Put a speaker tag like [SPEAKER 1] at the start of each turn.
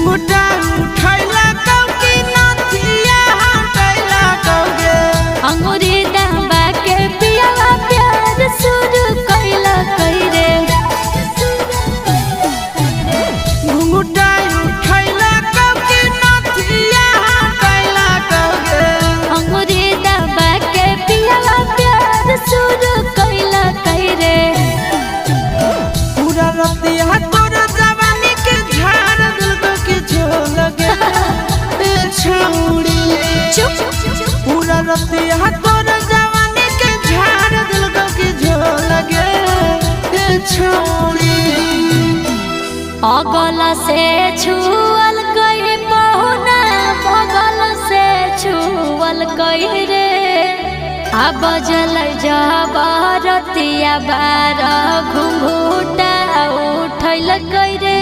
[SPEAKER 1] घुंघटा उठैला कौकी नथिया हटैला कौगे
[SPEAKER 2] अंगूरी दबा के पियावा प्यार शुरू कैला कैरे
[SPEAKER 1] घुंघटा उठैला कौकी नथिया हटैला कौगे
[SPEAKER 2] अंगूरी दबा के पियावा प्यार शुरू कैला कैरे
[SPEAKER 1] पूरा रतिया तोर जवानी के झाड़ दिल के झोल गे ए छौड़ी पूरा रतिया तोर जवानी के झाड़ दिल के झोल गे ए छौड़ी
[SPEAKER 2] अगल से छुअल गई पहुना बगल से छुअल गई रे आ बजल जबरतिया बार घुंघटा उठल गई रे